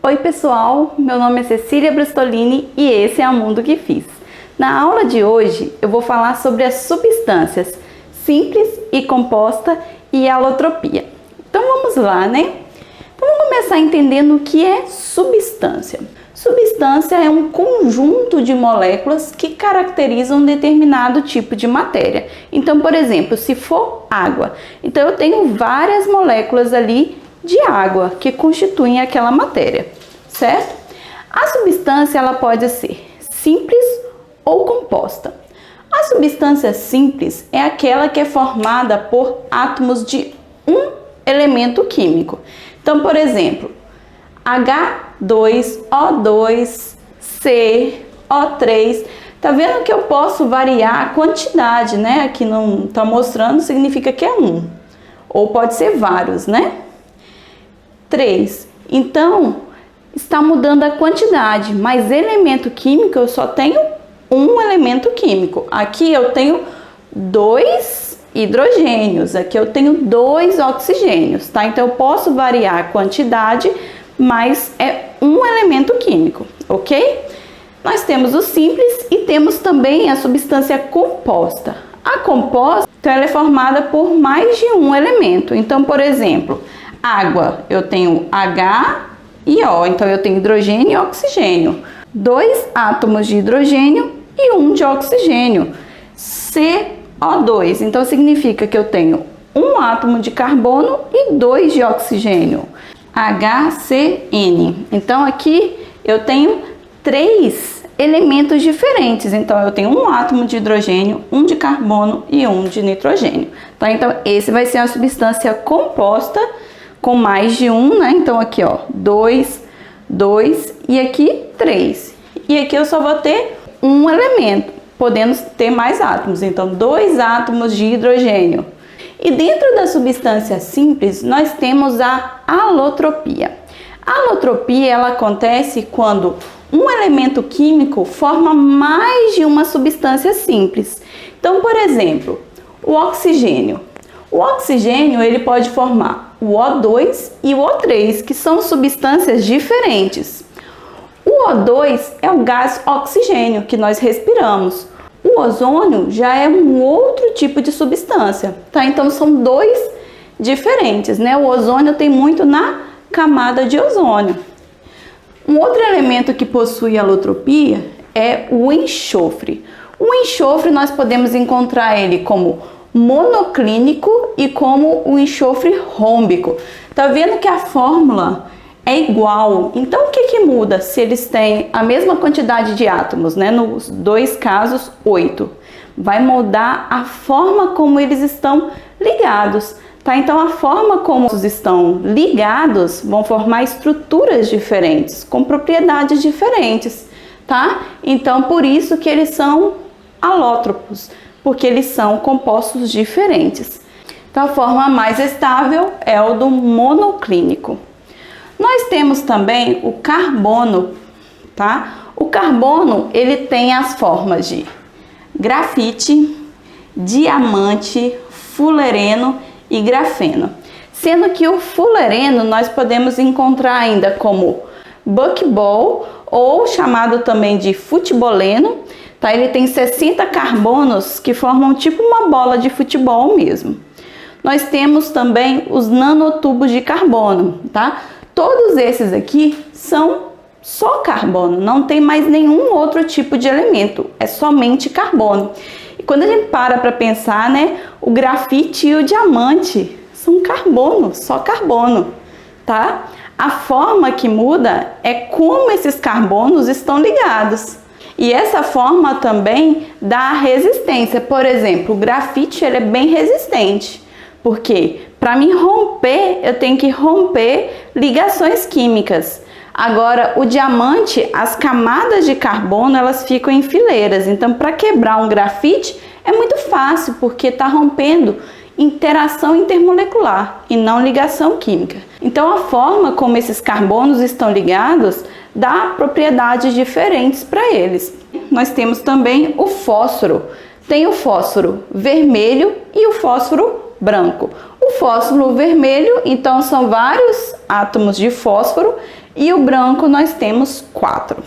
Oi pessoal, meu nome é Cecília Brustolini e esse é o Mundo que Fiz. Na aula de hoje eu vou falar sobre as substâncias simples e composta e alotropia. Então vamos lá, né? Então vamos começar entendendo o que é substância. Substância é um conjunto de moléculas que caracterizam um determinado tipo de matéria. Então, por exemplo, se for água, então eu tenho várias moléculas ali de água que constituem aquela matéria, certo? A substância ela pode ser simples ou composta. A substância simples é aquela que é formada por átomos de um elemento químico. Então, por exemplo, H2O2, CO3. Tá vendo que eu posso variar a quantidade, né? Aqui não tá mostrando, significa que é um. Ou pode ser vários, né? 3. Então, está mudando a quantidade, mas elemento químico eu só tenho um elemento químico. Aqui eu tenho 2 hidrogênios, aqui eu tenho 2 oxigênios, tá? Então eu posso variar a quantidade, mas é um elemento químico, ok? Nós temos o simples e temos também a substância composta. A composta, então, ela é formada por mais de um elemento. Então, por exemplo, água, eu tenho H e O, então eu tenho hidrogênio e oxigênio. 2 átomos de hidrogênio e 1 de oxigênio. CO2, então significa que eu tenho 1 átomo de carbono e 2 de oxigênio. HCN, então aqui eu tenho 3 elementos diferentes, então eu tenho 1 átomo de hidrogênio, 1 de carbono e 1 de nitrogênio, tá? Então esse vai ser a substância composta com mais de um, né? Então aqui, ó, 2 e aqui 3. E aqui eu só vou ter um elemento, podendo ter mais átomos, então 2 átomos de hidrogênio. E dentro da substância simples, nós temos a alotropia. A alotropia, ela acontece quando um elemento químico forma mais de uma substância simples. Então, por exemplo, o oxigênio. O oxigênio, ele pode formar o O2 e o O3, que são substâncias diferentes. O O2 é o gás oxigênio que nós respiramos. O ozônio já é um outro tipo de substância, tá? Então são 2 diferentes, né? O ozônio tem muito na camada de ozônio. Um outro elemento que possui alotropia é o enxofre. O enxofre nós podemos encontrar ele como monoclínico e como o enxofre rômbico. Tá vendo que a fórmula é igual? Então o que muda se eles têm a mesma quantidade de átomos, né? Nos 2 casos, 8. Vai mudar a forma como eles estão ligados, tá? Então a forma como eles estão ligados vão formar estruturas diferentes, com propriedades diferentes, tá? Então por isso que eles são alótropos, porque eles são compostos diferentes. Então a forma mais estável é o do monoclínico. Nós temos também o carbono, tá? O carbono, ele tem as formas de grafite, diamante, fulereno e grafeno. Sendo que o fulereno nós podemos encontrar ainda como buckball, ou chamado também de futeboleno, tá? Ele tem 60 carbonos que formam tipo uma bola de futebol mesmo. Nós temos também os nanotubos de carbono, tá? Todos esses aqui são só carbono, não tem mais nenhum outro tipo de elemento, é somente carbono. E quando a gente para pensar, né, o grafite e o diamante são carbono, só carbono, tá? A forma que muda é como esses carbonos estão ligados. E essa forma também dá resistência. Por exemplo, o grafite ele é bem resistente, porque para mim romper, eu tenho que romper ligações químicas. Agora, o diamante, as camadas de carbono, elas ficam em fileiras. Então, para quebrar um grafite, é muito fácil, porque está rompendo interação intermolecular e não ligação química. Então, a forma como esses carbonos estão ligados dá propriedades diferentes para eles. Nós temos também o fósforo. Tem o fósforo vermelho e o fósforo branco. O fósforo vermelho, então, são vários átomos de fósforo e o branco nós temos 4.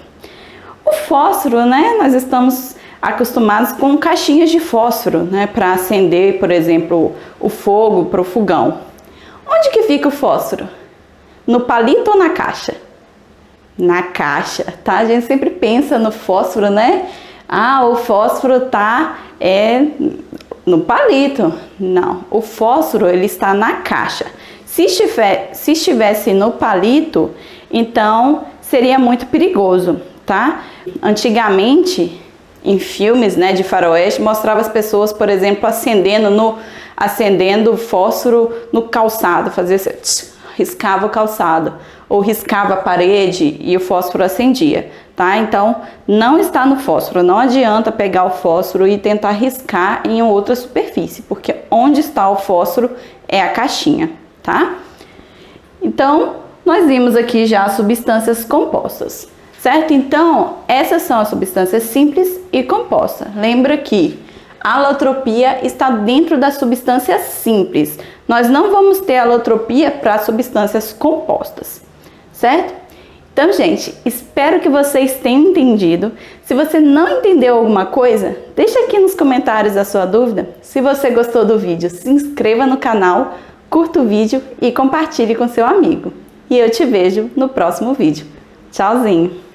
O fósforo, né, nós estamos acostumados com caixinhas de fósforo, né, para acender, por exemplo, o fogo para o fogão. Onde que fica o fósforo? No palito ou na caixa? Na caixa, tá? A gente sempre pensa no fósforo, né? Ah, o fósforo tá no palito. Não, o fósforo ele está na caixa. Se estivesse no palito, então seria muito perigoso, tá? Antigamente, em filmes, né, de faroeste, mostrava as pessoas, por exemplo, acendendo fósforo no calçado, fazia assim, riscava o calçado ou riscava a parede e o fósforo acendia, tá? Então, não está no fósforo, não adianta pegar o fósforo e tentar riscar em outra superfície, porque onde está o fósforo é a caixinha, tá? Então, nós vimos aqui já as substâncias compostas, certo? Então, essas são as substâncias simples e compostas. Lembra que a alotropia está dentro das substâncias simples. Nós não vamos ter alotropia para substâncias compostas, certo? Então, gente, espero que vocês tenham entendido. Se você não entendeu alguma coisa, deixa aqui nos comentários a sua dúvida. Se você gostou do vídeo, se inscreva no canal, curta o vídeo e compartilhe com seu amigo. E eu te vejo no próximo vídeo. Tchauzinho!